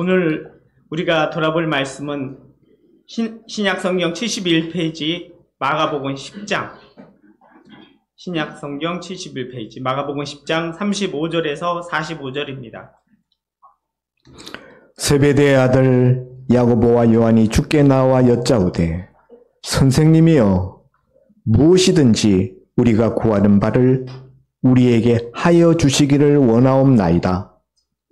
오늘 우리가 돌아볼 말씀은 신약성경 71페이지 마가복음 10장, 신약성경 71페이지 마가복음 10장 35절에서 45절입니다. 세베대의 아들 야고보와 요한이 주께 나와 여짜오되 선생님이여 무엇이든지 우리가 구하는 바를 우리에게 하여 주시기를 원하옵나이다.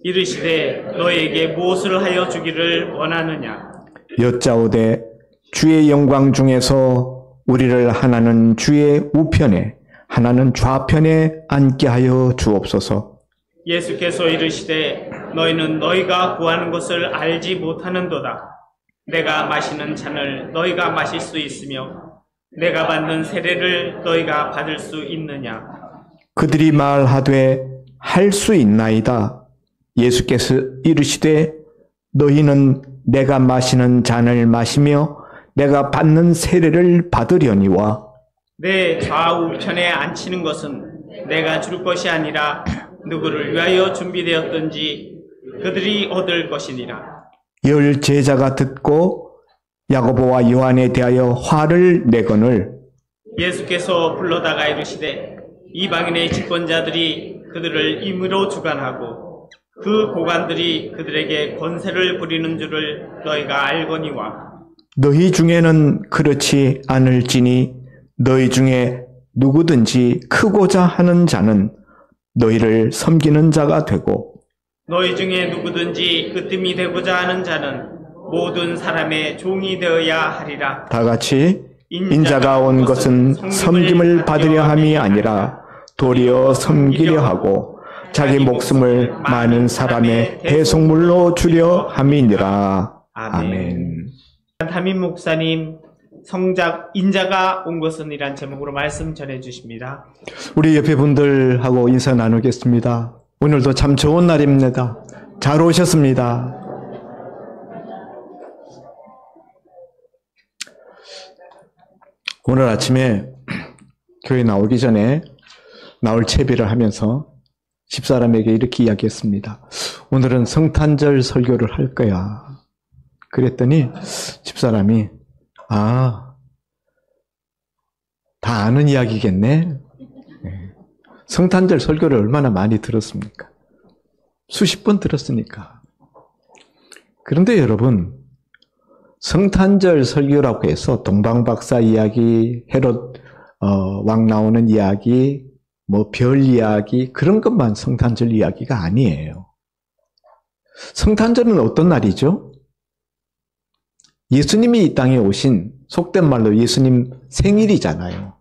이르시되 너에게 무엇을 하여 주기를 원하느냐? 여짜오되 주의 영광 중에서 우리를 하나는 주의 우편에 하나는 좌편에 앉게 하여 주옵소서. 예수께서 이르시되 너희는 너희가 구하는 것을 알지 못하는도다. 내가 마시는 잔을 너희가 마실 수 있으며 내가 받는 세례를 너희가 받을 수 있느냐? 그들이 말하되 할 수 있나이다. 예수께서 이르시되 너희는 내가 마시는 잔을 마시며 내가 받는 세례를 받으려니와 내 좌우편에 앉히는 것은 내가 줄 것이 아니라 누구를 위하여 준비되었든지 그들이 얻을 것이니라. 열 제자가 듣고 야고보와 요한에 대하여 화를 내거늘 예수께서 불러다가 이르시되 이방인의 집권자들이 그들을 임의로 주관하고 그 고관들이 그들에게 권세를 부리는 줄을 너희가 알거니와 너희 중에는 그렇지 않을지니 너희 중에 누구든지 크고자 하는 자는 너희를 섬기는 자가 되고 너희 중에 누구든지 으뜸이 되고자 하는 자는 모든 사람의 종이 되어야 하리라. 다 같이 인자가 온 것은 섬김을 받으려 함이 아니라 도리어 섬기려 하고 자기 목숨을 많은 사람의 대속물로 주려 함이니라. 아멘. 담임 목사님 성작 인자가 온 것은 이란 제목으로 말씀 전해 주십니다. 우리 옆에 분들하고 인사 나누겠습니다. 오늘도 참 좋은 날입니다. 잘 오셨습니다. 오늘 아침에 교회 나오기 전에 나올 채비를 하면서 집사람에게 이렇게 이야기했습니다. 오늘은 성탄절 설교를 할 거야. 그랬더니 집사람이 다 아는 이야기겠네. 성탄절 설교를 얼마나 많이 들었습니까? 수십 번 들었으니까. 그런데 여러분, 성탄절 설교라고 해서 동방박사 이야기, 헤롯 왕 나오는 이야기, 별 이야기, 그런 것만 성탄절 이야기가 아니에요. 성탄절은 어떤 날이죠? 예수님이 이 땅에 오신, 속된 말로 예수님 생일이잖아요.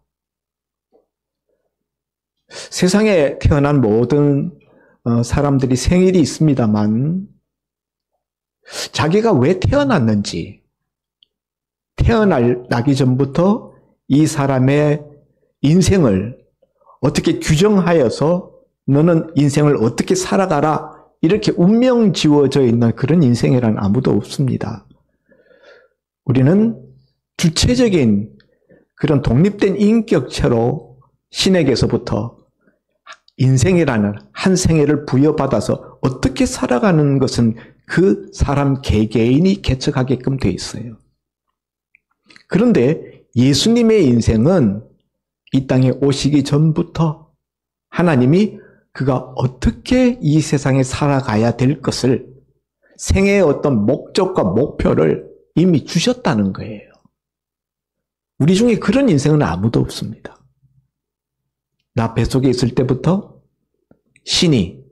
세상에 태어난 모든 사람들이 생일이 있습니다만 자기가 왜 태어났는지 태어나기 전부터 이 사람의 인생을 어떻게 규정하여서 너는 인생을 어떻게 살아가라 이렇게 운명 지워져 있는 그런 인생이란 아무도 없습니다. 우리는 주체적인 그런 독립된 인격체로 신에게서부터 인생이라는 한 생애를 부여받아서 어떻게 살아가는 것은 그 사람 개개인이 개척하게끔 돼 있어요. 그런데 예수님의 인생은 이 땅에 오시기 전부터 하나님이 그가 어떻게 이 세상에 살아가야 될 것을 생애의 어떤 목적과 목표를 이미 주셨다는 거예요. 우리 중에 그런 인생은 아무도 없습니다. 나 뱃속에 있을 때부터 신이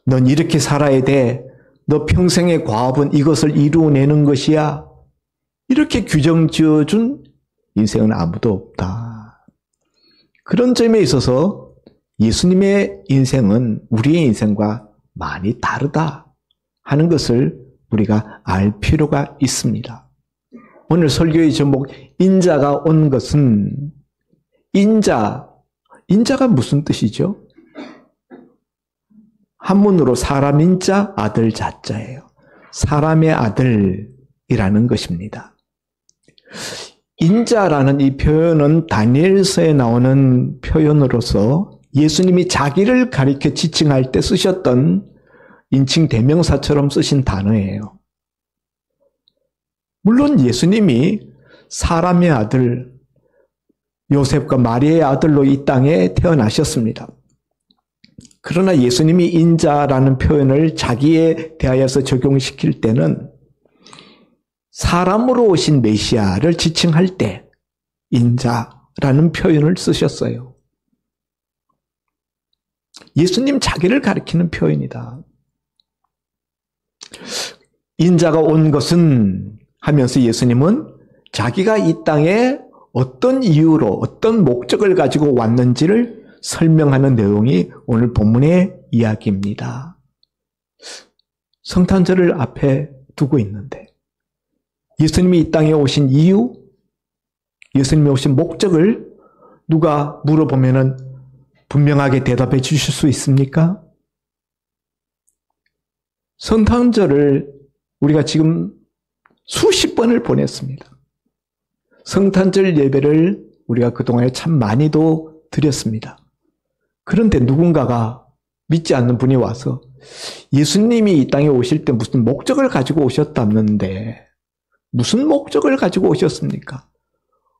넌 이렇게 살아야 돼. 너 평생의 과업은 이것을 이루어내는 것이야. 이렇게 규정 지어준 인생은 아무도 없다. 그런 점에 있어서 예수님의 인생은 우리의 인생과 많이 다르다 하는 것을 우리가 알 필요가 있습니다. 오늘 설교의 제목 인자가 온 것은 인자가 무슨 뜻이죠? 한문으로 사람 인자, 아들 자자예요. 사람의 아들이라는 것입니다. 인자라는 이 표현은 다니엘서에 나오는 표현으로서 예수님이 자기를 가리켜 지칭할 때 쓰셨던 인칭 대명사처럼 쓰신 단어예요. 물론 예수님이 사람의 아들, 요셉과 마리아의 아들로 이 땅에 태어나셨습니다. 그러나 예수님이 인자라는 표현을 자기에 대하여서 적용시킬 때는 사람으로 오신 메시아를 지칭할 때 인자라는 표현을 쓰셨어요. 예수님 자기를 가리키는 표현이다. 인자가 온 것은 하면서 예수님은 자기가 이 땅에 어떤 이유로 어떤 목적을 가지고 왔는지를 설명하는 내용이 오늘 본문의 이야기입니다. 성탄절을 앞에 두고 있는데 예수님이 이 땅에 오신 이유, 예수님이 오신 목적을 누가 물어보면은 분명하게 대답해 주실 수 있습니까? 성탄절을 우리가 지금 수십 번을 보냈습니다. 성탄절 예배를 우리가 그동안에 참 많이도 드렸습니다. 그런데 누군가가 믿지 않는 분이 와서 예수님이 이 땅에 오실 때 무슨 목적을 가지고 오셨다는데 무슨 목적을 가지고 오셨습니까?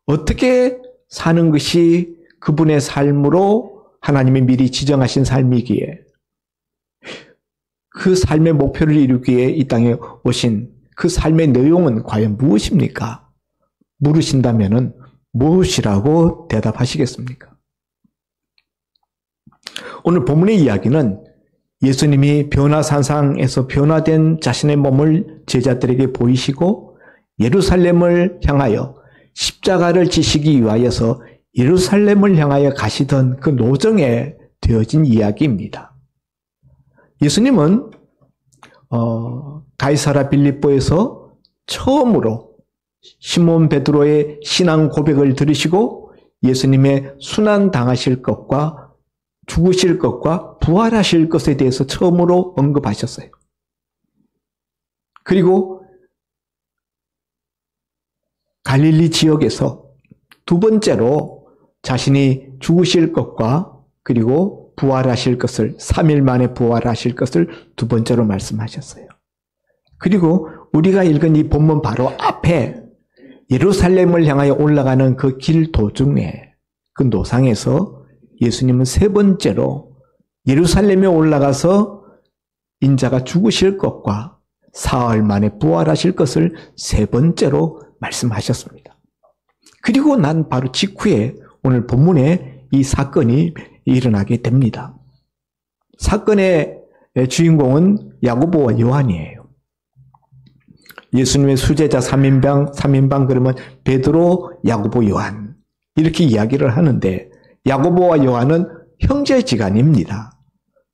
어떻게 사는 것이 그분의 삶으로 하나님이 미리 지정하신 삶이기에 그 삶의 목표를 이루기 위해 이 땅에 오신 그 삶의 내용은 과연 무엇입니까? 물으신다면 무엇이라고 대답하시겠습니까? 오늘 본문의 이야기는 예수님이 변화산상에서 변화된 자신의 몸을 제자들에게 보이시고 예루살렘을 향하여 십자가를 지시기 위하여서 예루살렘을 향하여 가시던 그 노정에 되어진 이야기입니다. 예수님은 가이사라 빌립보에서 처음으로 시몬 베드로의 신앙 고백을 들으시고 예수님의 순환 당하실 것과 죽으실 것과 부활하실 것에 대해서 처음으로 언급하셨어요. 그리고 갈릴리 지역에서 두 번째로 자신이 죽으실 것과 그리고 부활하실 것을 3일 만에 부활하실 것을 두 번째로 말씀하셨어요. 그리고 우리가 읽은 이 본문 바로 앞에 예루살렘을 향하여 올라가는 그 길 도중에 그 노상에서 예수님은 세 번째로 예루살렘에 올라가서 인자가 죽으실 것과 사흘 만에 부활하실 것을 세 번째로 말씀하셨습니다. 그리고 난 바로 직후에 오늘 본문에 이 사건이 일어나게 됩니다. 사건의 주인공은 야고보와 요한이에요. 예수님의 수제자 3인방 그러면 베드로, 야고보, 요한 이렇게 이야기를 하는데 야고보와 요한은 형제지간입니다.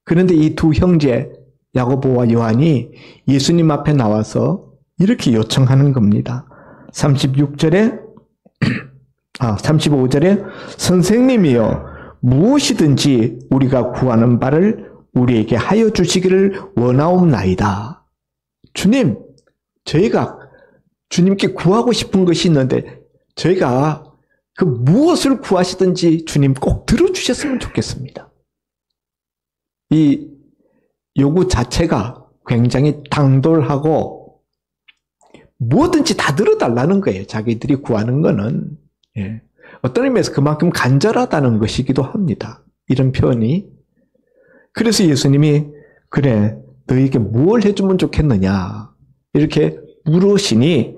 그런데 이 두 형제 야고보와 요한이 예수님 앞에 나와서 이렇게 요청하는 겁니다. 35절에 선생님이여 무엇이든지 우리가 구하는 바를 우리에게 하여 주시기를 원하옵나이다. 주님, 저희가 주님께 구하고 싶은 것이 있는데 저희가 그 무엇을 구하시든지 주님 꼭 들어주셨으면 좋겠습니다. 이 요구 자체가 굉장히 당돌하고 뭐든지 다 들어달라는 거예요. 자기들이 구하는 거는. 예. 어떤 의미에서 그만큼 간절하다는 것이기도 합니다. 이런 표현이. 그래서 예수님이 그래 너에게 뭘 해주면 좋겠느냐 이렇게 물으시니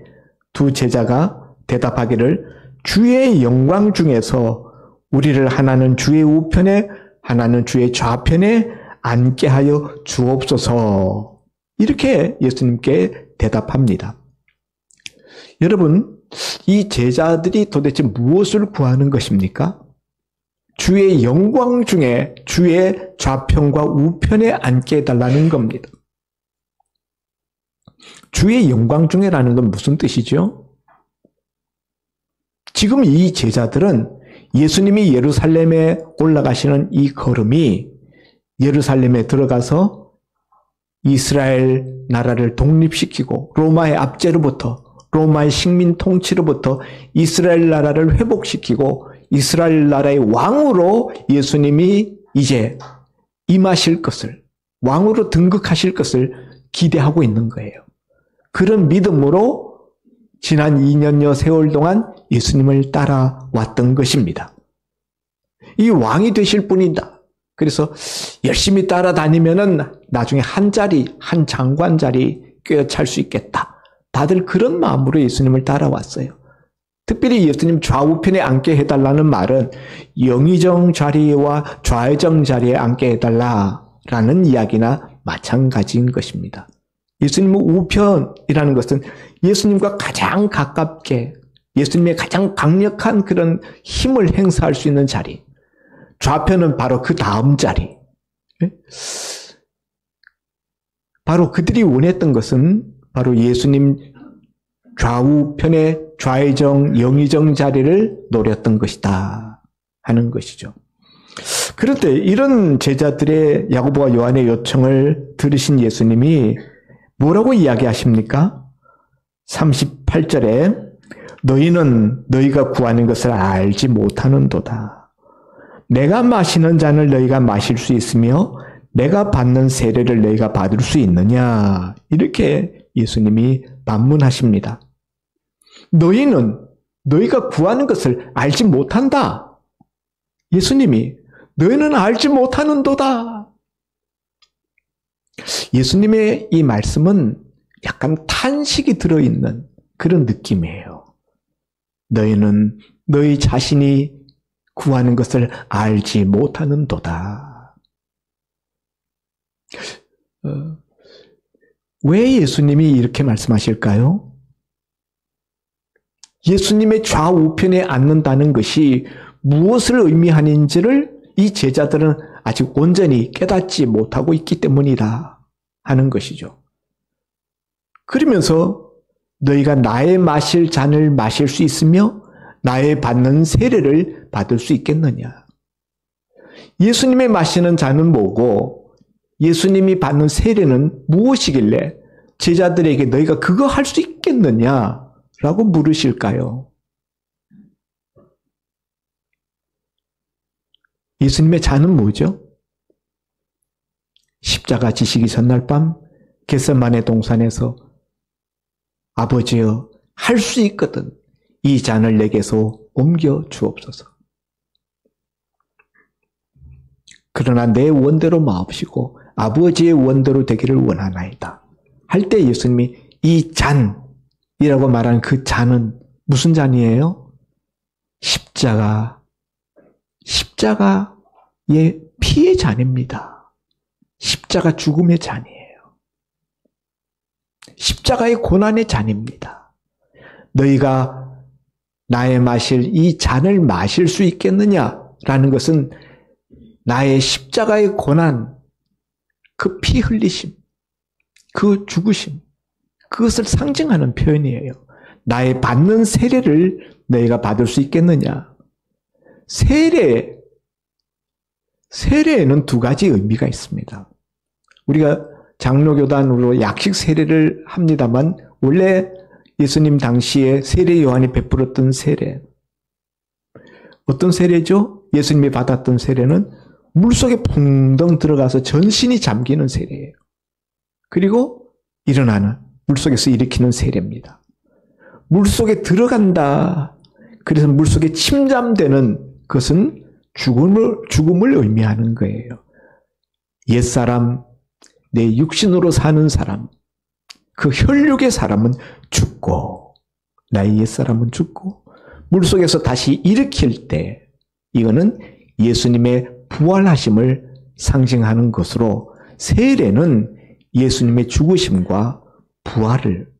두 제자가 대답하기를 주의 영광 중에서 우리를 하나는 주의 우편에 하나는 주의 좌편에 앉게 하여 주옵소서 이렇게 예수님께 대답합니다. 여러분 이 제자들이 도대체 무엇을 구하는 것입니까? 주의 영광 중에 주의 좌편과 우편에 앉게 해달라는 겁니다. 주의 영광 중에라는 건 무슨 뜻이죠? 지금 이 제자들은 예수님이 예루살렘에 올라가시는 이 걸음이 예루살렘에 들어가서 이스라엘 나라를 독립시키고 로마의 압제로부터 로마의 식민 통치로부터 이스라엘 나라를 회복시키고 이스라엘 나라의 왕으로 예수님이 이제 임하실 것을 왕으로 등극하실 것을 기대하고 있는 거예요. 그런 믿음으로 지난 2년여 세월 동안 예수님을 따라왔던 것입니다. 이 왕이 되실 분이다. 그래서 열심히 따라다니면은 나중에 한 자리, 한 장관 자리 꿰찰 수 있겠다. 다들 그런 마음으로 예수님을 따라왔어요. 특별히 예수님 좌우편에 앉게 해달라는 말은 영의정 자리와 좌의정 자리에 앉게 해달라라는 이야기나 마찬가지인 것입니다. 예수님의 우편이라는 것은 예수님과 가장 가깝게 예수님의 가장 강력한 그런 힘을 행사할 수 있는 자리. 좌편은 바로 그 다음 자리. 바로 그들이 원했던 것은 바로 예수님 좌우편의 좌의정, 영의정 자리를 노렸던 것이다 하는 것이죠. 그런데 이런 제자들의 야고보와 요한의 요청을 들으신 예수님이 뭐라고 이야기하십니까? 38절에 너희는 너희가 구하는 것을 알지 못하는도다. 내가 마시는 잔을 너희가 마실 수 있으며 내가 받는 세례를 너희가 받을 수 있느냐? 이렇게 예수님이 반문하십니다. 너희는 너희가 구하는 것을 알지 못한다. 예수님이 너희는 알지 못하는도다. 예수님의 이 말씀은 약간 탄식이 들어있는 그런 느낌이에요. 너희는 너희 자신이 구하는 것을 알지 못하는도다. 왜 예수님이 이렇게 말씀하실까요? 예수님의 좌우편에 앉는다는 것이 무엇을 의미하는지를 이 제자들은 아직 온전히 깨닫지 못하고 있기 때문이다 하는 것이죠. 그러면서 너희가 나의 마실 잔을 마실 수 있으며 나의 받는 세례를 받을 수 있겠느냐. 예수님의 마시는 잔은 뭐고 예수님이 받는 세례는 무엇이길래 제자들에게 너희가 그거 할 수 있겠느냐라고 물으실까요? 예수님의 잔은 뭐죠? 십자가 지시기 전날 밤 겟세마네 동산에서 아버지여 할 수 있거든 이 잔을 내게서 옮겨 주옵소서. 그러나 내 원대로 마옵시고 아버지의 원대로 되기를 원하나이다. 할 때 예수님이 이 잔이라고 말한 그 잔은 무슨 잔이에요? 십자가의 피의 잔입니다. 십자가 죽음의 잔이에요. 십자가의 고난의 잔입니다. 너희가 나의 마실 이 잔을 마실 수 있겠느냐라는 것은 나의 십자가의 고난, 그 피 흘리심, 그 죽으심, 그것을 상징하는 표현이에요. 나의 받는 세례를 너희가 받을 수 있겠느냐. 세례에는 두 가지 의미가 있습니다. 우리가 장로교단으로 약식 세례를 합니다만 원래 예수님 당시에 세례 요한이 베풀었던 세례. 어떤 세례죠? 예수님이 받았던 세례는 물속에 붕덩 들어가서 전신이 잠기는 세례예요. 그리고 일어나는, 물속에서 일으키는 세례입니다. 물속에 들어간다. 그래서 물속에 침잠되는 것은 죽음을 의미하는 거예요. 옛사람, 내 육신으로 사는 사람, 그 혈육의 사람은 죽고, 나의 옛사람은 죽고, 물속에서 다시 일으킬 때, 이거는 예수님의 부활하심을 상징하는 것으로 세례는 예수님의 죽으심과 부활을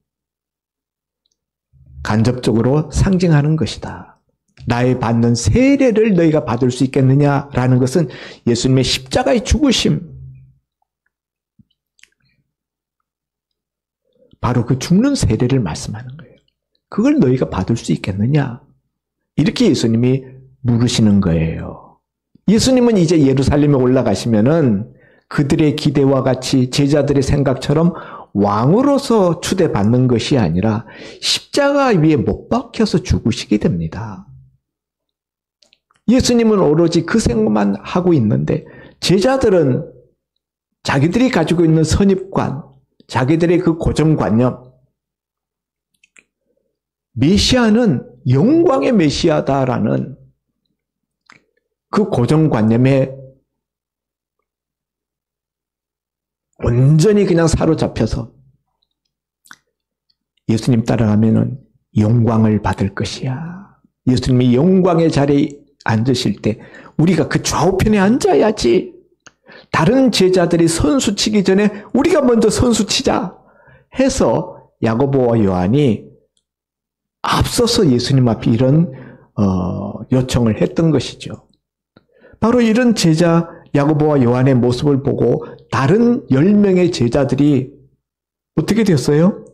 간접적으로 상징하는 것이다. 나의 받는 세례를 너희가 받을 수 있겠느냐라는 것은 예수님의 십자가의 죽으심, 바로 그 죽는 세례를 말씀하는 거예요. 그걸 너희가 받을 수 있겠느냐? 이렇게 예수님이 물으시는 거예요. 예수님은 이제 예루살렘에 올라가시면은 그들의 기대와 같이 제자들의 생각처럼 왕으로서 추대받는 것이 아니라 십자가 위에 못 박혀서 죽으시게 됩니다. 예수님은 오로지 그 생각만 하고 있는데 제자들은 자기들이 가지고 있는 선입관, 자기들의 그 고정관념, 메시아는 영광의 메시아다라는 그 고정관념에 온전히 그냥 사로잡혀서 예수님 따라가면은 영광을 받을 것이야. 예수님이 영광의 자리에 앉으실 때 우리가 그 좌우편에 앉아야지. 다른 제자들이 선수 치기 전에 우리가 먼저 선수 치자 해서 야고보와 요한이 앞서서 예수님 앞에 이런 요청을 했던 것이죠. 바로 이런 제자 야고보와 요한의 모습을 보고 다른 10명의 제자들이 어떻게 됐어요?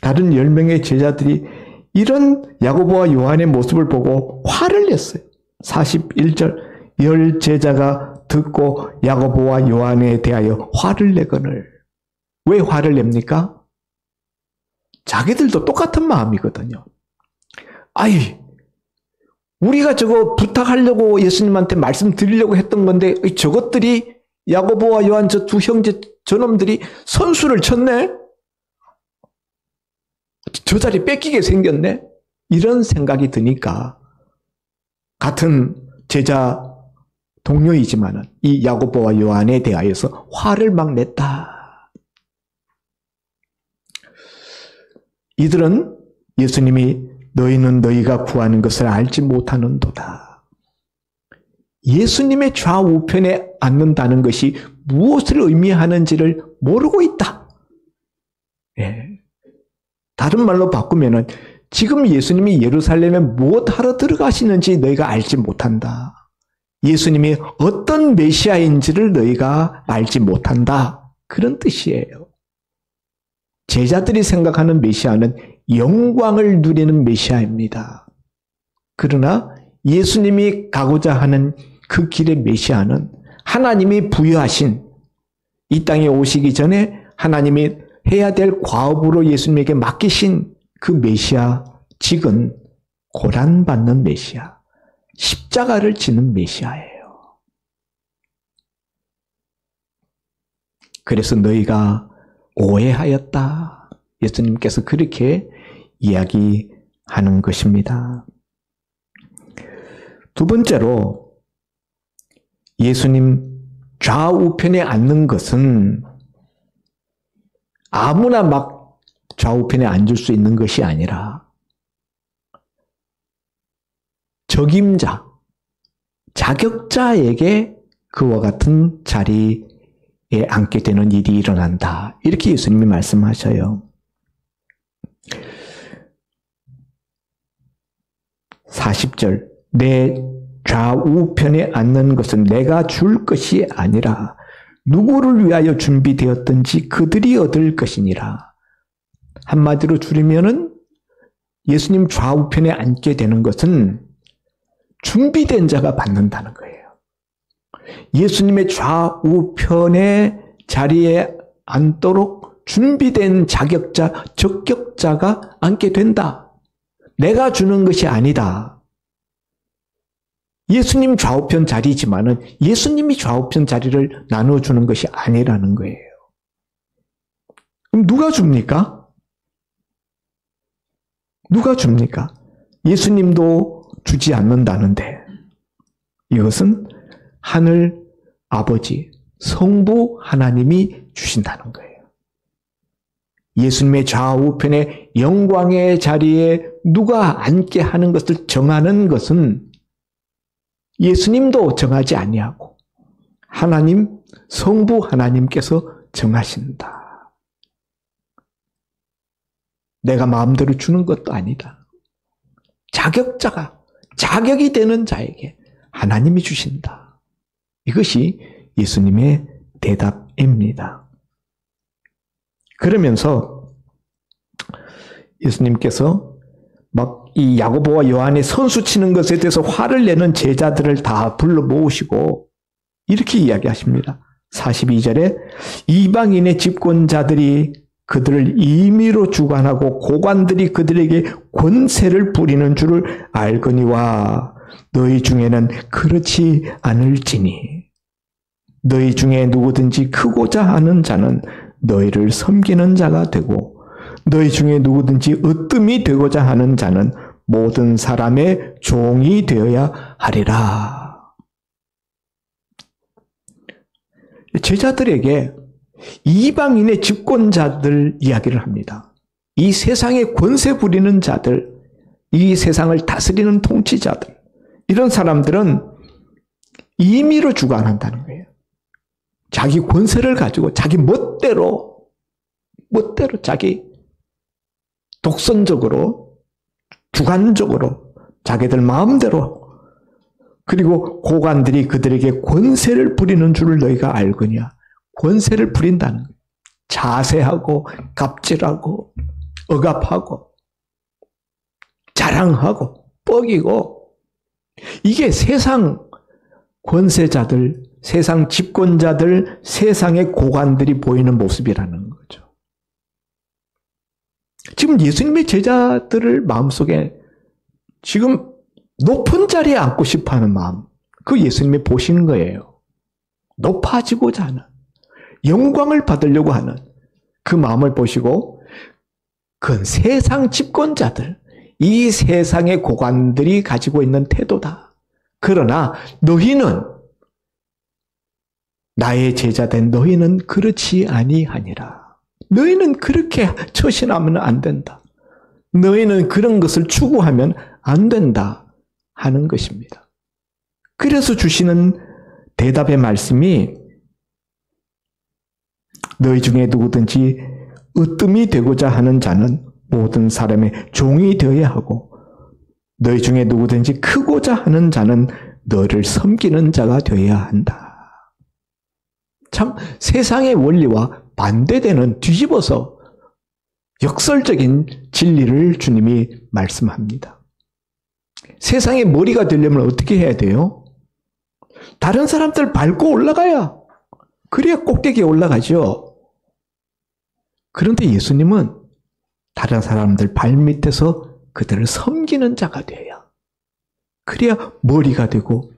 다른 10명의 제자들이 이런 야고보와 요한의 모습을 보고 화를 냈어요. 41절 10 제자가 듣고 야고보와 요한에 대하여 화를 내거늘. 왜 화를 냅니까? 자기들도 똑같은 마음이거든요. 아이, 우리가 저거 부탁하려고 예수님한테 말씀드리려고 했던 건데 저것들이 야고보와 요한 저 두 형제 저놈들이 선수를 쳤네? 저 자리 뺏기게 생겼네? 이런 생각이 드니까 같은 제자 동료이지만 이 야고보와 요한에 대하여서 화를 막 냈다. 이들은 예수님이 너희는 너희가 구하는 것을 알지 못하는도다. 예수님의 좌우편에 앉는다는 것이 무엇을 의미하는지를 모르고 있다. 예. 다른 말로 바꾸면은 지금 예수님이 예루살렘에 무엇하러 들어가시는지 너희가 알지 못한다. 예수님이 어떤 메시아인지를 너희가 알지 못한다. 그런 뜻이에요. 제자들이 생각하는 메시아는 영광을 누리는 메시아입니다. 그러나 예수님이 가고자 하는 그 길의 메시아는 하나님이 부여하신 이 땅에 오시기 전에 하나님이 해야 될 과업으로 예수님에게 맡기신 그 메시아 직은 고난받는 메시아, 십자가를 지는 메시아예요. 그래서 너희가 오해하였다. 예수님께서 그렇게 이야기하는 것입니다. 두 번째로 예수님 좌우편에 앉는 것은 아무나 막 좌우편에 앉을 수 있는 것이 아니라 적임자, 자격자에게 그와 같은 자리에 앉게 되는 일이 일어난다. 이렇게 예수님이 말씀하셔요. 40절 내 좌우편에 앉는 것은 내가 줄 것이 아니라 누구를 위하여 준비되었든지 그들이 얻을 것이니라. 한마디로 줄이면은 예수님 좌우편에 앉게 되는 것은 준비된 자가 받는다는 거예요. 예수님의 좌우편의 자리에 앉도록 준비된 자격자, 적격자가 앉게 된다. 내가 주는 것이 아니다. 예수님 좌우편 자리지만은 예수님이 좌우편 자리를 나눠주는 것이 아니라는 거예요. 그럼 누가 줍니까? 누가 줍니까? 예수님도 주지 않는다는데 이것은 하늘 아버지, 성부 하나님이 주신다는 거예요. 예수님의 좌우편의 영광의 자리에 누가 앉게 하는 것을 정하는 것은 예수님도 정하지 아니하고 하나님, 성부 하나님께서 정하신다. 내가 마음대로 주는 것도 아니다. 자격자가, 자격이 되는 자에게 하나님이 주신다. 이것이 예수님의 대답입니다. 그러면서 예수님께서 막 이 야고보와 요한이 선수 치는 것에 대해서 화를 내는 제자들을 다 불러 모으시고 이렇게 이야기하십니다. 42절에 이방인의 집권자들이 그들을 임의로 주관하고 고관들이 그들에게 권세를 부리는 줄을 알거니와 너희 중에는 그렇지 않을지니. 너희 중에 누구든지 크고자 하는 자는 너희를 섬기는 자가 되고 너희 중에 누구든지 으뜸이 되고자 하는 자는 모든 사람의 종이 되어야 하리라. 제자들에게 이방인의 집권자들 이야기를 합니다. 이 세상에 권세 부리는 자들, 이 세상을 다스리는 통치자들, 이런 사람들은 임의로 주관한다는 거예요. 자기 권세를 가지고 자기 멋대로 자기 독선적으로 주관적으로 자기들 마음대로, 그리고 고관들이 그들에게 권세를 부리는 줄을 너희가 알거냐. 권세를 부린다는 거예요. 자세하고 갑질하고 억압하고 자랑하고 뻐기고, 이게 세상 권세자들, 세상 집권자들, 세상의 고관들이 보이는 모습이라는 거죠. 지금 예수님의 제자들을 마음속에 지금 높은 자리에 앉고 싶어하는 마음, 그 예수님이 보시는 거예요. 높아지고자 하는, 영광을 받으려고 하는 그 마음을 보시고, 그건 세상 집권자들, 이 세상의 고관들이 가지고 있는 태도다. 그러나 너희는, 나의 제자된 너희는 그렇지 아니하니라. 너희는 그렇게 처신하면 안 된다. 너희는 그런 것을 추구하면 안 된다 하는 것입니다. 그래서 주시는 대답의 말씀이, 너희 중에 누구든지 으뜸이 되고자 하는 자는 모든 사람의 종이 되어야 하고 너희 중에 누구든지 크고자 하는 자는 너를 섬기는 자가 되어야 한다. 참 세상의 원리와 반대되는, 뒤집어서 역설적인 진리를 주님이 말씀합니다. 세상의 머리가 되려면 어떻게 해야 돼요? 다른 사람들 밟고 올라가야, 그래야 꼭대기에 올라가죠. 그런데 예수님은 다른 사람들 발밑에서 그들을 섬기는 자가 돼야, 그래야 머리가 되고,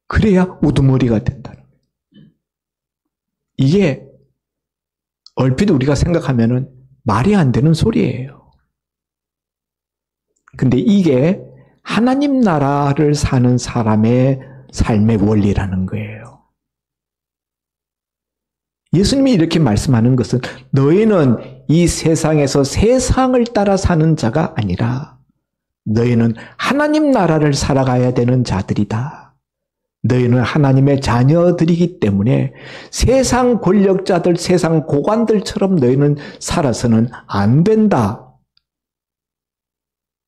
그래야 우두머리가 된다는 거예요. 이게 얼핏 우리가 생각하면은 말이 안 되는 소리예요. 근데 이게 하나님 나라를 사는 사람의 삶의 원리라는 거예요. 예수님이 이렇게 말씀하는 것은, 너희는 이 세상에서 세상을 따라 사는 자가 아니라 너희는 하나님 나라를 살아가야 되는 자들이다. 너희는 하나님의 자녀들이기 때문에 세상 권력자들, 세상 고관들처럼 너희는 살아서는 안 된다.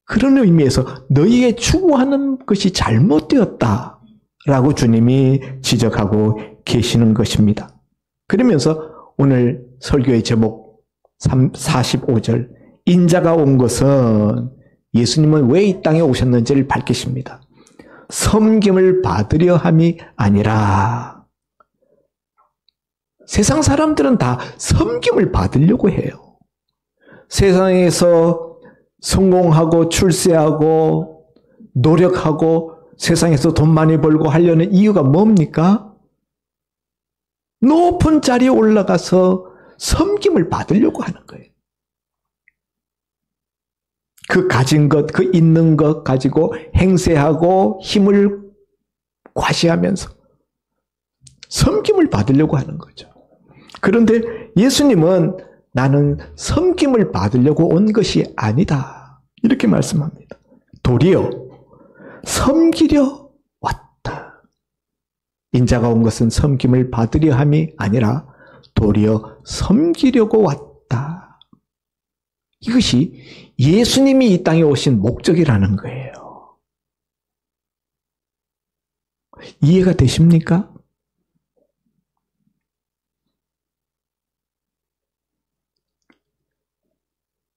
그런 의미에서 너희의 추구하는 것이 잘못되었다라고 주님이 지적하고 계시는 것입니다. 그러면서 오늘 설교의 제목 45절, 인자가 온 것은, 예수님은 왜 이 땅에 오셨는지를 밝히십니다. 섬김을 받으려 함이 아니라. 세상 사람들은 다 섬김을 받으려고 해요. 세상에서 성공하고 출세하고 노력하고 세상에서 돈 많이 벌고 하려는 이유가 뭡니까? 높은 자리에 올라가서 섬김을 받으려고 하는 거예요. 그 가진 것, 그 있는 것 가지고 행세하고 힘을 과시하면서 섬김을 받으려고 하는 거죠. 그런데 예수님은 나는 섬김을 받으려고 온 것이 아니다, 이렇게 말씀합니다. 도리어 섬기려 왔다. 인자가 온 것은 섬김을 받으려 함이 아니라 도리어 섬기려고 왔다. 이것이 예수님이 이 땅에 오신 목적이라는 거예요. 이해가 되십니까?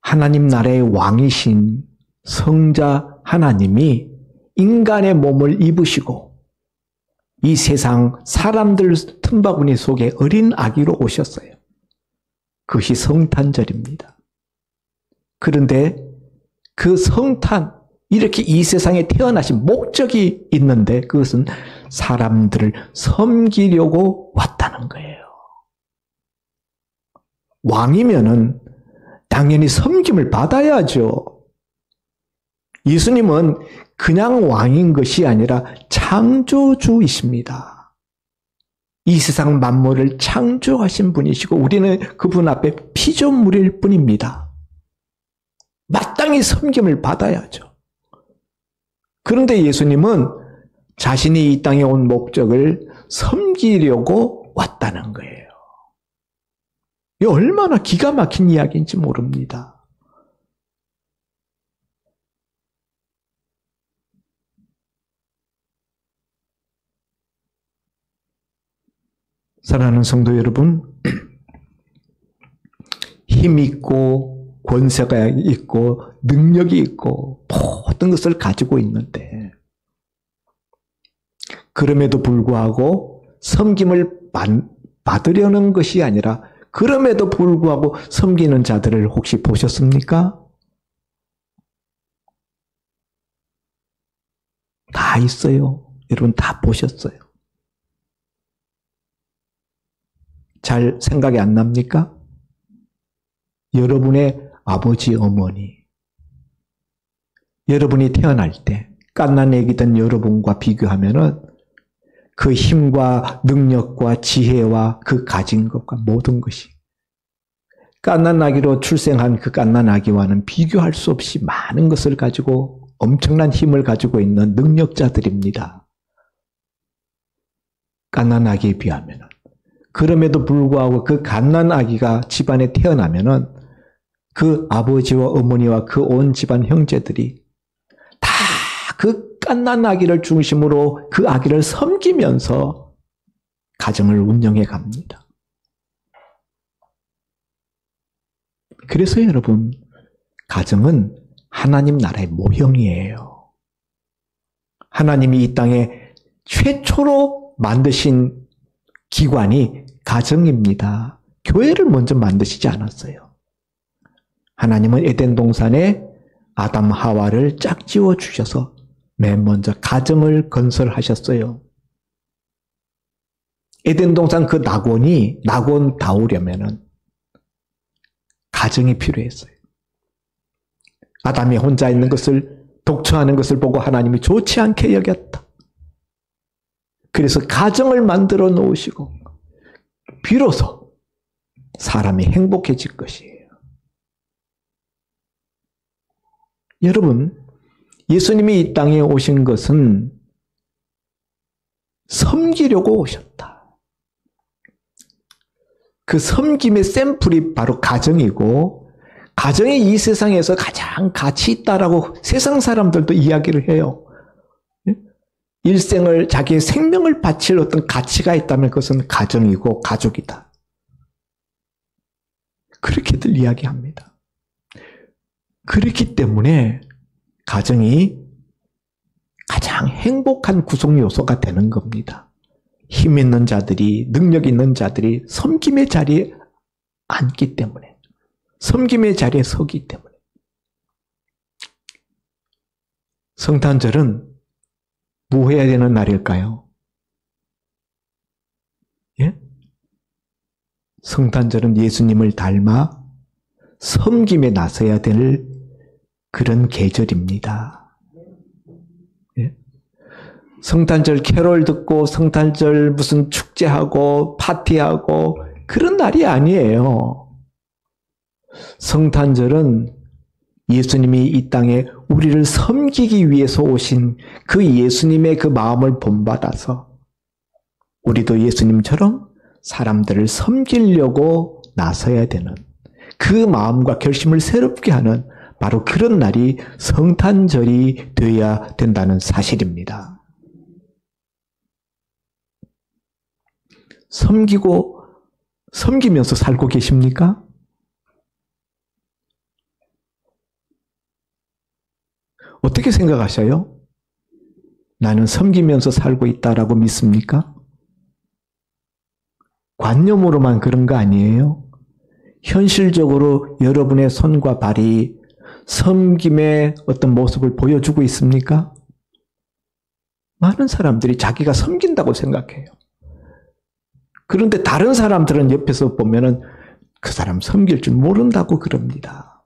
하나님 나라의 왕이신 성자 하나님이 인간의 몸을 입으시고 이 세상 사람들 틈바구니 속에 어린 아기로 오셨어요. 그것이 성탄절입니다. 그런데 그 성탄, 이렇게 이 세상에 태어나신 목적이 있는데 그것은 사람들을 섬기려고 왔다는 거예요. 왕이면은 당연히 섬김을 받아야죠. 예수님은 그냥 왕인 것이 아니라 창조주이십니다. 이 세상 만물을 창조하신 분이시고 우리는 그분 앞에 피조물일 뿐입니다. 마땅히 섬김을 받아야죠. 그런데 예수님은 자신이 이 땅에 온 목적을 섬기려고 왔다는 거예요. 이 얼마나 기가 막힌 이야기인지 모릅니다. 사랑하는 성도 여러분, 힘 있고 권세가 있고 능력이 있고 모든 것을 가지고 있는데 그럼에도 불구하고 섬김을 받으려는 것이 아니라 그럼에도 불구하고 섬기는 자들을 혹시 보셨습니까? 다 있어요. 여러분 다 보셨어요. 잘 생각이 안 납니까? 여러분의 아버지, 어머니, 여러분이 태어날 때 갓난 애기던 여러분과 비교하면은 그 힘과 능력과 지혜와 그 가진 것과 모든 것이 갓난 아기로 출생한 그 갓난 아기와는 비교할 수 없이 많은 것을 가지고 엄청난 힘을 가지고 있는 능력자들입니다. 갓난 아기에 비하면은. 그럼에도 불구하고 그 갓난 아기가 집안에 태어나면은 그 아버지와 어머니와 그 온 집안 형제들이 다 그 갓난 아기를 중심으로 그 아기를 섬기면서 가정을 운영해 갑니다. 그래서 여러분, 가정은 하나님 나라의 모형이에요. 하나님이 이 땅에 최초로 만드신 기관이 가정입니다. 교회를 먼저 만드시지 않았어요. 하나님은 에덴 동산에 아담 하와를 짝지어 주셔서 맨 먼저 가정을 건설하셨어요. 에덴 동산 그 낙원다우려면은 가정이 필요했어요. 아담이 혼자 있는 것을 독처하는 것을 보고 하나님이 좋지 않게 여겼다. 그래서 가정을 만들어 놓으시고 비로소 사람이 행복해질 것이에요. 여러분, 예수님이 이 땅에 오신 것은 섬기려고 오셨다. 그 섬김의 샘플이 바로 가정이고 가정이 이 세상에서 가장 가치 있다라고 세상 사람들도 이야기를 해요. 일생을 자기의 생명을 바칠 어떤 가치가 있다면 그것은 가정이고 가족이다. 그렇게들 이야기합니다. 그렇기 때문에 가정이 가장 행복한 구성 요소가 되는 겁니다. 힘 있는 자들이, 능력 있는 자들이 섬김의 자리에 앉기 때문에, 섬김의 자리에 서기 때문에. 성탄절은 뭐 해야 되는 날일까요? 예? 성탄절은 예수님을 닮아 섬김에 나서야 될 그런 계절입니다. 예? 성탄절 캐롤 듣고 성탄절 무슨 축제하고 파티하고 그런 날이 아니에요. 성탄절은 예수님이 이 땅에 우리를 섬기기 위해서 오신 그 예수님의 그 마음을 본받아서 우리도 예수님처럼 사람들을 섬기려고 나서야 되는 그 마음과 결심을 새롭게 하는 바로 그런 날이 성탄절이 되어야 된다는 사실입니다. 섬기면서 살고 계십니까? 어떻게 생각하셔요? 나는 섬기면서 살고 있다라고 믿습니까? 관념으로만 그런 거 아니에요? 현실적으로 여러분의 손과 발이 섬김의 어떤 모습을 보여주고 있습니까? 많은 사람들이 자기가 섬긴다고 생각해요. 그런데 다른 사람들은 옆에서 보면은 그 사람 섬길 줄 모른다고 그럽니다.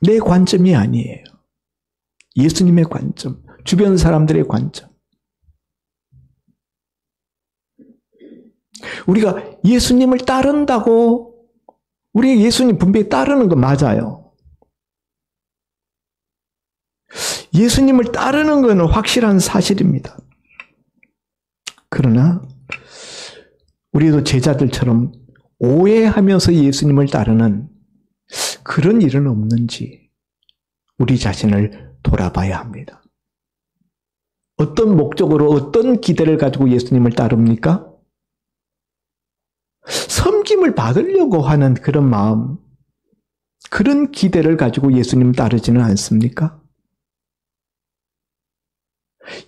내 관점이 아니에요. 예수님의 관점, 주변 사람들의 관점. 우리가 예수님을 따른다고, 우리 예수님 분명히 따르는 거 맞아요. 예수님을 따르는 것은 확실한 사실입니다. 그러나 우리도 제자들처럼 오해하면서 예수님을 따르는 그런 일은 없는지 우리 자신을 돌아봐야 합니다. 어떤 목적으로 어떤 기대를 가지고 예수님을 따릅니까? 섬김을 받으려고 하는 그런 마음, 그런 기대를 가지고 예수님 따르지는 않습니까?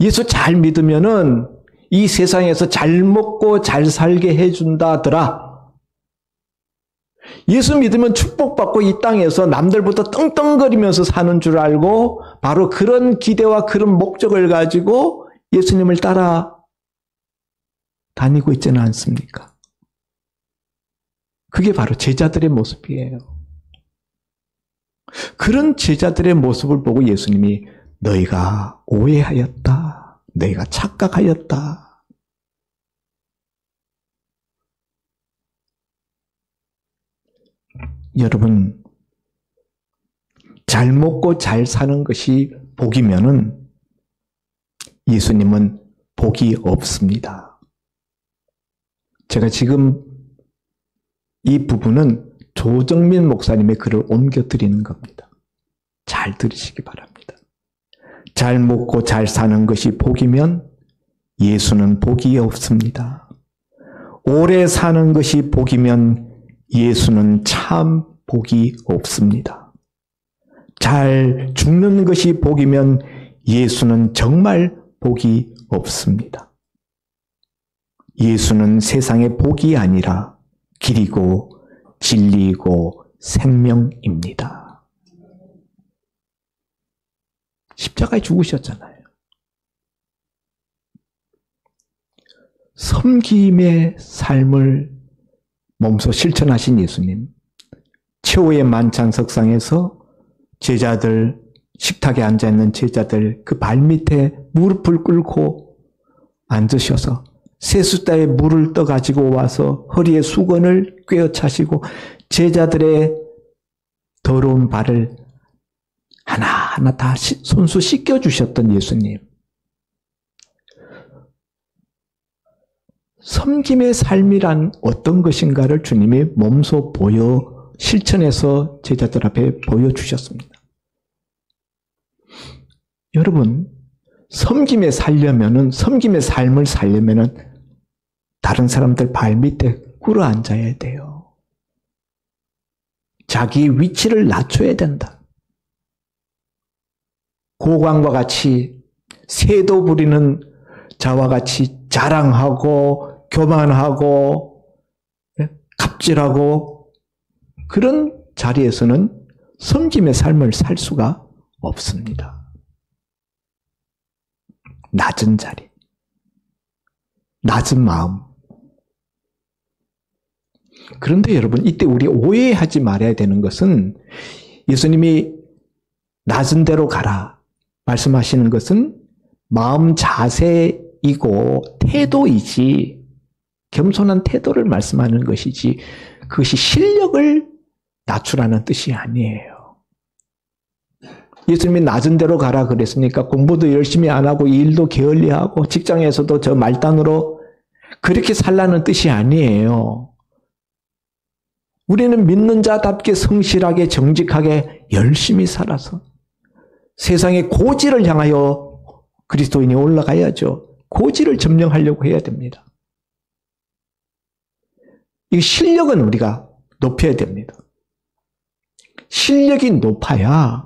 예수 잘 믿으면은 이 세상에서 잘 먹고 잘 살게 해준다더라. 예수 믿으면 축복받고 이 땅에서 남들보다 떵떵거리면서 사는 줄 알고 바로 그런 기대와 그런 목적을 가지고 예수님을 따라 다니고 있지는 않습니까? 그게 바로 제자들의 모습이에요. 그런 제자들의 모습을 보고 예수님이 너희가 오해하였다. 너희가 착각하였다. 여러분, 잘 먹고 잘 사는 것이 복이면은 예수님은 복이 없습니다. 제가 지금 이 부분은 조정민 목사님의 글을 옮겨드리는 겁니다. 잘 들으시기 바랍니다. 잘 먹고 잘 사는 것이 복이면 예수는 복이 없습니다. 오래 사는 것이 복이면 예수는 참 복이 없습니다. 잘 죽는 것이 복이면 예수는 정말 복이 없습니다. 예수는 세상의 복이 아니라 길이고 진리이고 생명입니다. 십자가에 죽으셨잖아요. 섬김의 삶을 몸소 실천하신 예수님, 최후의 만찬석상에서 제자들, 식탁에 앉아있는 제자들 그 발밑에 무릎을 꿇고 앉으셔서 세숫다에 물을 떠가지고 와서 허리에 수건을 꿰어차시고 제자들의 더러운 발을 하나하나 다 손수 씻겨주셨던 예수님. 섬김의 삶이란 어떤 것인가를 주님이 몸소 실천해서 제자들 앞에 보여주셨습니다. 여러분, 섬김의 삶을 살려면은 다른 사람들 발 밑에 꿇어 앉아야 돼요. 자기 위치를 낮춰야 된다. 고관과 같이 새도 부리는 자와 같이 자랑하고 교만하고 갑질하고 그런 자리에서는 섬김의 삶을 살 수가 없습니다. 낮은 자리, 낮은 마음. 그런데 여러분, 이때 우리 오해하지 말아야 되는 것은 예수님이 낮은 데로 가라 말씀하시는 것은 마음 자세이고 태도이지, 겸손한 태도를 말씀하는 것이지 그것이 실력을 낮추라는 뜻이 아니에요. 예수님이 낮은 데로 가라 그랬으니까 공부도 열심히 안 하고 일도 게을리하고 직장에서도 저 말단으로 그렇게 살라는 뜻이 아니에요. 우리는 믿는 자답게 성실하게 정직하게 열심히 살아서 세상의 고지를 향하여 그리스도인이 올라가야죠. 고지를 점령하려고 해야 됩니다. 이 실력은 우리가 높여야 됩니다. 실력이 높아야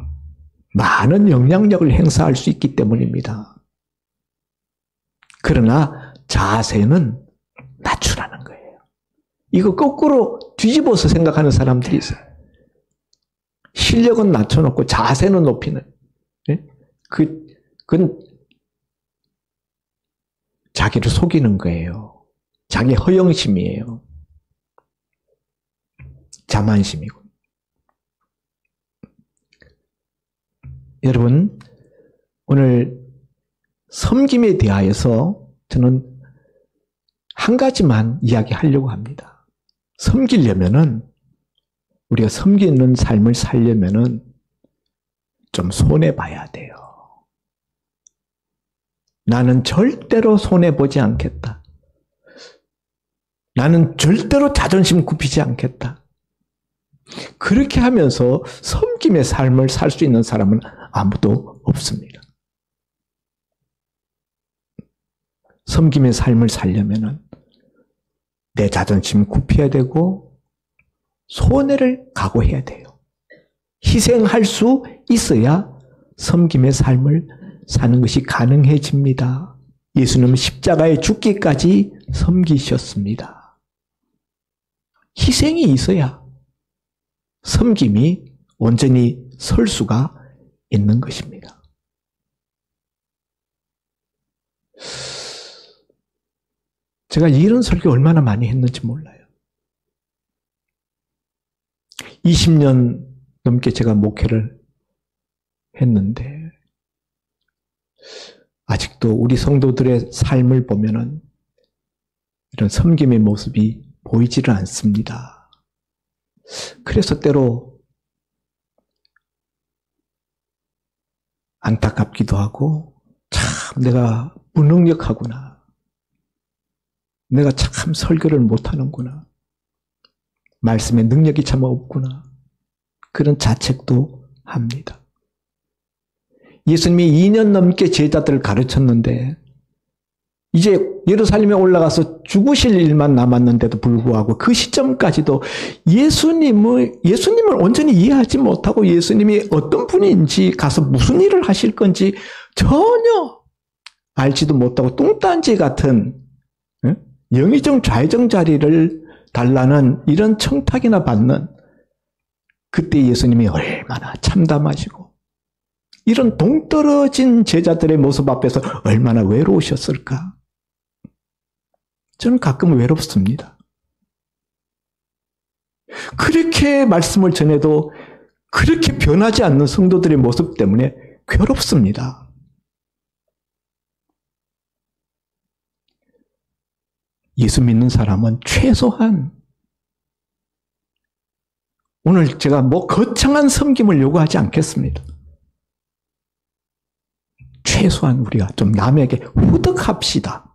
많은 영향력을 행사할 수 있기 때문입니다. 그러나 자세는 낮추라는 거예요. 이거 거꾸로 뒤집어서 생각하는 사람들이 있어요. 실력은 낮춰놓고 자세는 높이는. 예? 그건 자기를 속이는 거예요. 자기 허영심이에요. 자만심이고. 여러분, 오늘 섬김에 대하여서 저는 한 가지만 이야기하려고 합니다. 섬기려면은, 우리가 섬기는 삶을 살려면은 좀 손해봐야 돼요. 나는 절대로 손해보지 않겠다. 나는 절대로 자존심 굽히지 않겠다. 그렇게 하면서 섬김의 삶을 살 수 있는 사람은 아무도 없습니다. 섬김의 삶을 살려면은 내 자존심 굽혀야 되고 손해를 각오해야 돼요. 희생할 수 있어야 섬김의 삶을 사는 것이 가능해집니다. 예수님은 십자가에 죽기까지 섬기셨습니다. 희생이 있어야 섬김이 온전히 설 수가 있는 것입니다. 제가 이런 설교 얼마나 많이 했는지 몰라요. 20년 넘게 제가 목회를 했는데 아직도 우리 성도들의 삶을 보면은 이런 섬김의 모습이 보이지를 않습니다. 그래서 때로 안타깝기도 하고 참 내가 무능력하구나. 내가 참 설교를 못하는구나. 말씀에 능력이 참 없구나. 그런 자책도 합니다. 예수님이 2년 넘게 제자들을 가르쳤는데 이제 예루살렘에 올라가서 죽으실 일만 남았는데도 불구하고 그 시점까지도 예수님을 온전히 이해하지 못하고 예수님이 어떤 분인지 가서 무슨 일을 하실 건지 전혀 알지도 못하고 뚱딴지 같은 영의정 좌의정 자리를 달라는 이런 청탁이나 받는 그때 예수님이 얼마나 참담하시고 이런 동떨어진 제자들의 모습 앞에서 얼마나 외로우셨을까? 저는 가끔 외롭습니다. 그렇게 말씀을 전해도 그렇게 변하지 않는 성도들의 모습 때문에 괴롭습니다. 예수 믿는 사람은 최소한 오늘 제가 거창한 섬김을 요구하지 않겠습니다. 최소한 우리가 좀 남에게 후덕합시다.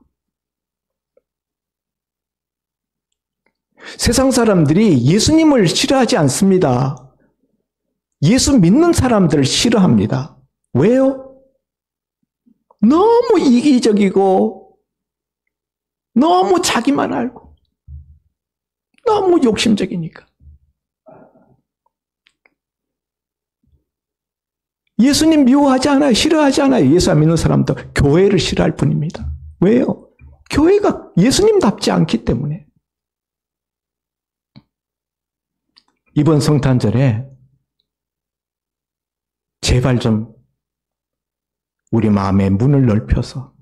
세상 사람들이 예수님을 싫어하지 않습니다. 예수 믿는 사람들을 싫어합니다. 왜요? 너무 이기적이고 너무 자기만 알고 너무 욕심적이니까. 예수님 미워하지 않아요. 싫어하지 않아요. 예수 안 믿는 사람도 교회를 싫어할 뿐입니다. 왜요? 교회가 예수님답지 않기 때문에. 이번 성탄절에 제발 좀 우리 마음의 문을 넓혀서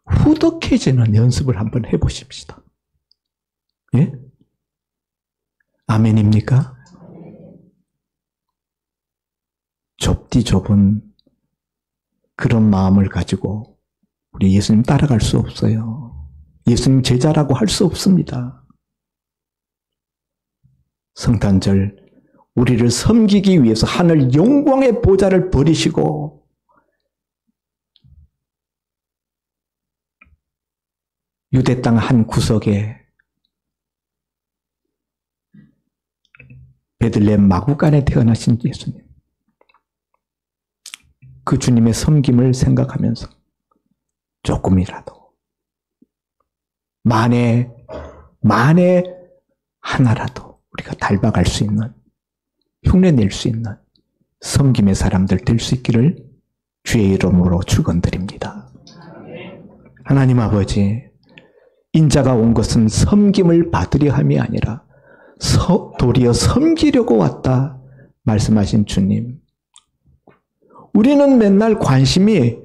후덕해지는 연습을 한번 해보십시다. 예? 아멘입니까? 좁디 좁은 그런 마음을 가지고 우리 예수님 따라갈 수 없어요. 예수님 제자라고 할 수 없습니다. 성탄절 우리를 섬기기 위해서 하늘 영광의 보좌를 버리시고 유대 땅 한 구석에 베들레헴 마구간에 태어나신 예수님. 그 주님의 섬김을 생각하면서 조금이라도 만에 하나라도 우리가 닮아갈 수 있는, 흉내낼 수 있는 섬김의 사람들 될 수 있기를 주의 이름으로 축원드립니다. 하나님 아버지, 인자가 온 것은 섬김을 받으려 함이 아니라 도리어 섬기려고 왔다 말씀하신 주님. 우리는 맨날 관심이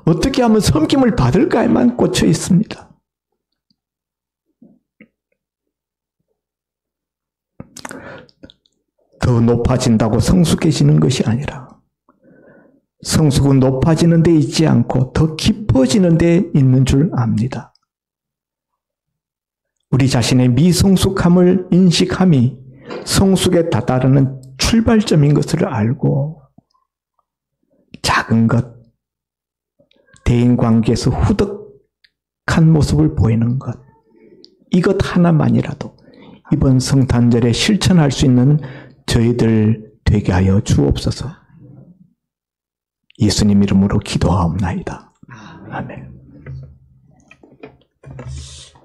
어떻게 하면 섬김을 받을까에만 꽂혀 있습니다. 더 높아진다고 성숙해지는 것이 아니라 성숙은 높아지는 데 있지 않고 더 깊어지는 데 있는 줄 압니다. 우리 자신의 미성숙함을 인식함이 성숙에 다다르는 출발점인 것을 알고 작은 것, 대인관계에서 후덕한 모습을 보이는 것, 이것 하나만이라도 이번 성탄절에 실천할 수 있는 저희들 되게 하여 주옵소서. 예수님 이름으로 기도하옵나이다. 아멘.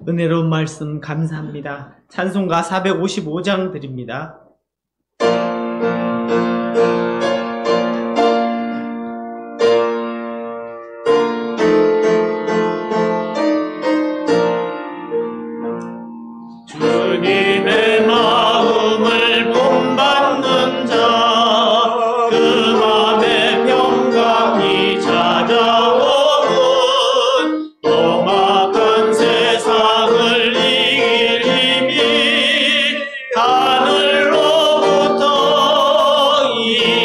은혜로운 말씀 감사합니다. 찬송가 455장 드립니다. 주님의 마음을 본받는 자, 그 맘에 평강이 찾아오는 험악한 세상을 이길 힘이 하늘로부터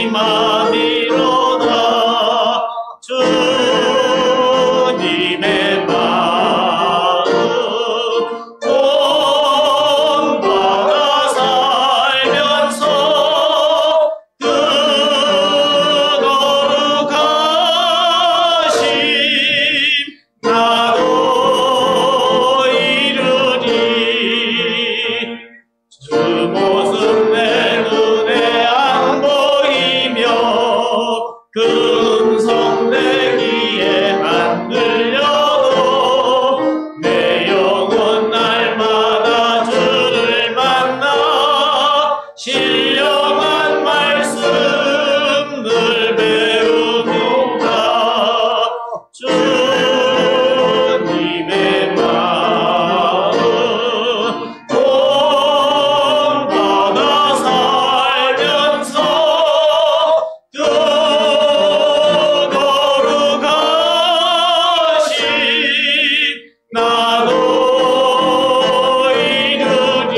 임함이로다. 주님의 마음 본받아 살면서 그 거룩하심 나도 이루리. 주 모습 내 눈에 안 보이며 그 음성 내 귀에 안 들려도 내 영혼 날마다 주를 만나 신령한 말씀 늘 배우노라. 주님의 마음 본받아 살면서 그 거룩하심 나도 이루리.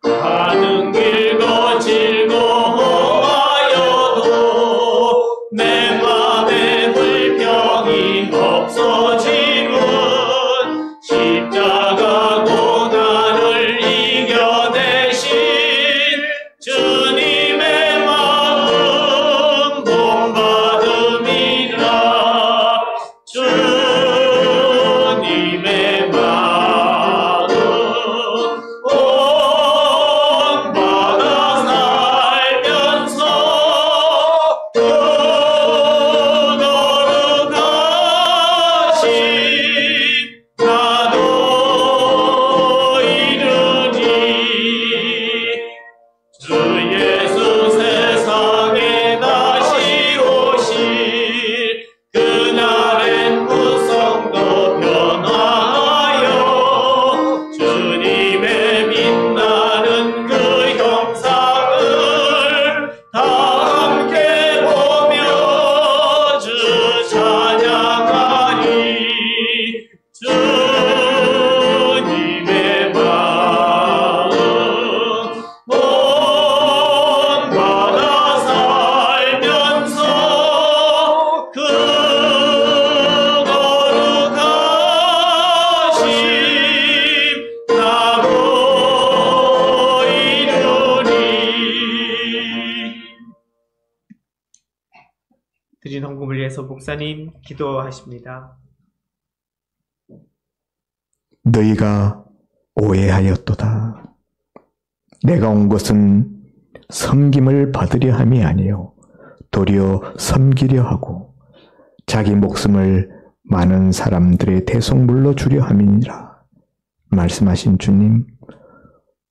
가는 길 거칠고 험하여도 내 맘에 불평이 없어지군. 십자가 고난을 이겨내신 주님의 마음 본받음이라. 주님의 마음 본받아 살면서 그 거룩하심 나도 이루리. 주 예수 세상에 다시 오실 그날엔 무성도 변화하여 주님의 빛나는 그 형상을 다 함께 보며 주 찬양하리. 주님의 마음 본받아 살면서 그 거룩하심 나도 이루리. 드린 헌금을 위해서 목사님 기도하십니다. 너희가 오해하였도다. 내가 온 것은 섬김을 받으려 함이 아니요 도리어 섬기려 하고 자기 목숨을 많은 사람들의 대속물로 주려 함이니라 말씀하신 주님,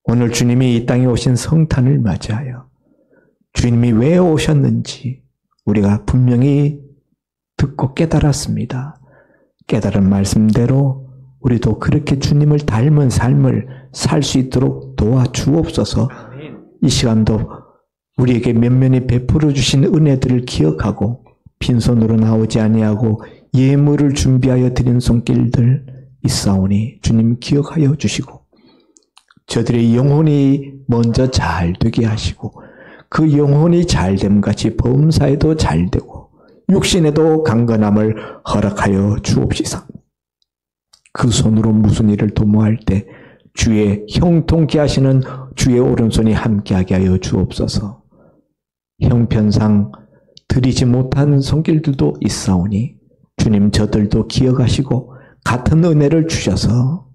오늘 주님이 이 땅에 오신 성탄을 맞이하여 주님이 왜 오셨는지 우리가 분명히 듣고 깨달았습니다. 깨달은 말씀대로 우리도 그렇게 주님을 닮은 삶을 살 수 있도록 도와주옵소서. 이 시간도 우리에게 면면히 베풀어 주신 은혜들을 기억하고 빈손으로 나오지 아니하고 예물을 준비하여 드린 손길들 있사오니 주님 기억하여 주시고 저들의 영혼이 먼저 잘 되게 하시고 그 영혼이 잘됨 같이 범사에도 잘 되고 육신에도 강건함을 허락하여 주옵시사. 그 손으로 무슨 일을 도모할 때 주의 형통케 하시는 주의 오른손이 함께하게 하여 주옵소서. 형편상 드리지 못한 손길들도 있사오니 주님 저들도 기억하시고 같은 은혜를 주셔서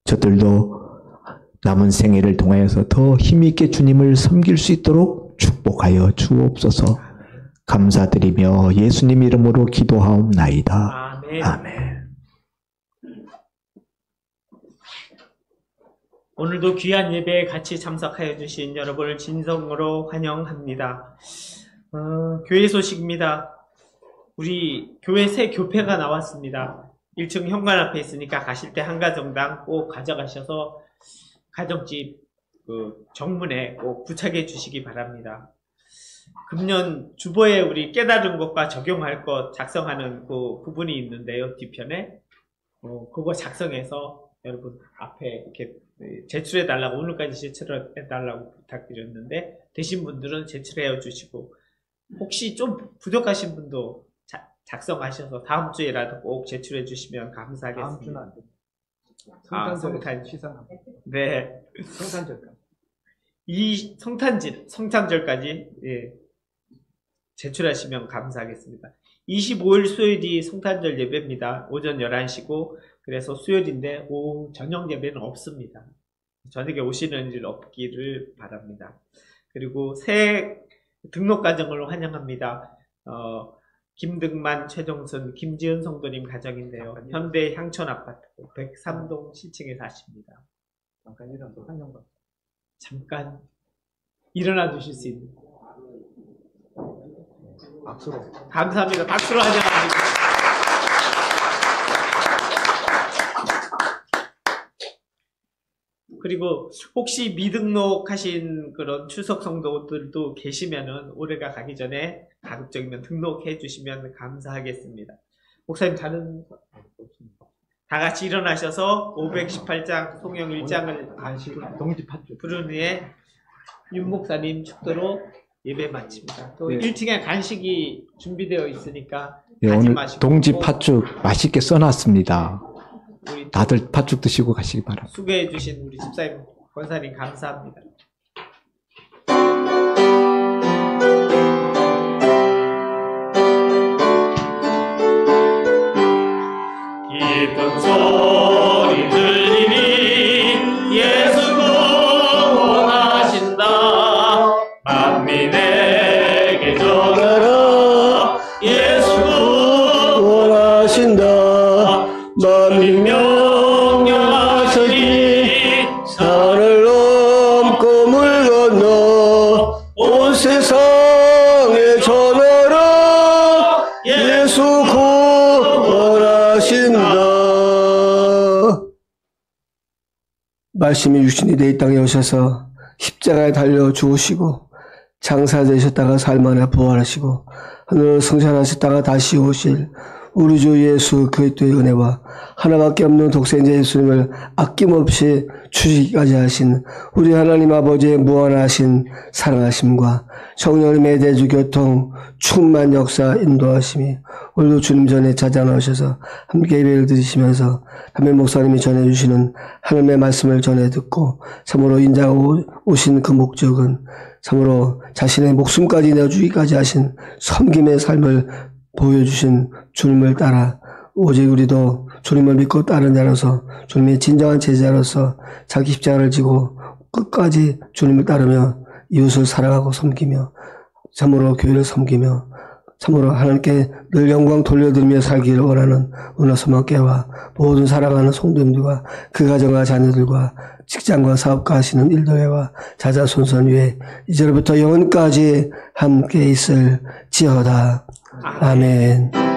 저들도 남은 생애를 통하여서 더 힘있게 주님을 섬길 수 있도록 축복하여 주옵소서. 감사드리며 예수님 이름으로 기도하옵나이다. 아멘. 아멘. 오늘도 귀한 예배에 같이 참석하여 주신 여러분을 진정으로 환영합니다. 교회 소식입니다. 우리 교회 새 교패가 나왔습니다. 1층 현관 앞에 있으니까 가실 때 한 가정당 꼭 가져가셔서 가정집 정문에 꼭 부착해 주시기 바랍니다. 금년 주보에 우리 깨달은 것과 적용할 것 작성하는 그 부분이 있는데요. 뒤편에 그거 작성해서 여러분 앞에 이렇게 제출해 달라고, 오늘까지 제출해 달라고 부탁드렸는데 되신 분들은 제출해 주시고 혹시 좀 부족하신 분도 작성하셔서 다음 주에라도 꼭 제출해 주시면 감사하겠습니다. 다음 주는 안 됩니다. 성탄절 시상합니다. 네. 성탄절까지. 이 성탄절까지 제출하시면 감사하겠습니다. 25일 수요일이 성탄절 예배입니다. 오전 11시고 그래서 수요일인데 오후 저녁 예배는 없습니다. 저녁에 오시는 일 없기를 바랍니다. 그리고 새 등록 가정을 환영합니다. 김등만, 최종선, 김지은 성도님 가정인데요. 현대 향천아파트 103동 7층에 사십니다. 잠깐 일어나서 환영받. 잠깐 일어나 주실 수 있는. 박수로. 감사합니다. 박수로 환영합니다. 그리고 혹시 미등록하신 그런 추석 성도들도 계시면은 올해가 가기 전에 가급적이면 등록해 주시면 감사하겠습니다. 목사님 다른 다 같이 일어나셔서 518장 송영 1장을 간식 동지 팥죽 부른 후에 윤 목사님 축도로 예배 마칩니다. 또 네. 1층에 간식이 준비되어 있으니까 네, 가지 오늘 마시고 동지 팥죽 맛있게 써놨습니다. 우리 다들 팥죽 드시고 가시기 바랍니다. 수고해 주신 우리 집사님, 권사님 감사합니다. 기쁜 소리 들리니 예수 구원하신다. 만민에게 전하라. 예수 원하신다. 만민 명령하시니 산을 넘고 물 건너 온 세상에 전하라. 예수 구원하신다. 말씀이 육신이 내 이 땅에 오셔서 십자가에 달려 죽으시고 장사되셨다가 살만에 부활하시고 하늘로 승천하셨다가 다시 오실 우리 주 예수 그리스도의 은혜와 하나밖에 없는 독생자 예수님을 아낌없이 주시기까지 하신 우리 하나님 아버지의 무한하신 사랑하심과 성령님의 대주 교통 충만 역사 인도하심이 오늘도 주님 전에 찾아나오셔서 함께 예배를 드리시면서 담임 목사님이 전해주시는 하나님의 말씀을 전해 듣고 참으로 인자가 오신 그 목적은 참으로 자신의 목숨까지 내어주기까지 하신 섬김의 삶을 보여주신 주님을 따라 오직 우리도 주님을 믿고 따른 자로서 주님의 진정한 제자로서 자기 십자가를 지고 끝까지 주님을 따르며 이웃을 사랑하고 섬기며 참으로 교회를 섬기며 참으로 하나님께 늘 영광 돌려드리며 살기를 원하는 은하소망교회와 모든 사랑하는 성도님들과 그 가정과 자녀들과 직장과 사업과 하시는 일도회와 자자손손 위에 이제로부터 영원까지 함께 있을지어다. 아멘.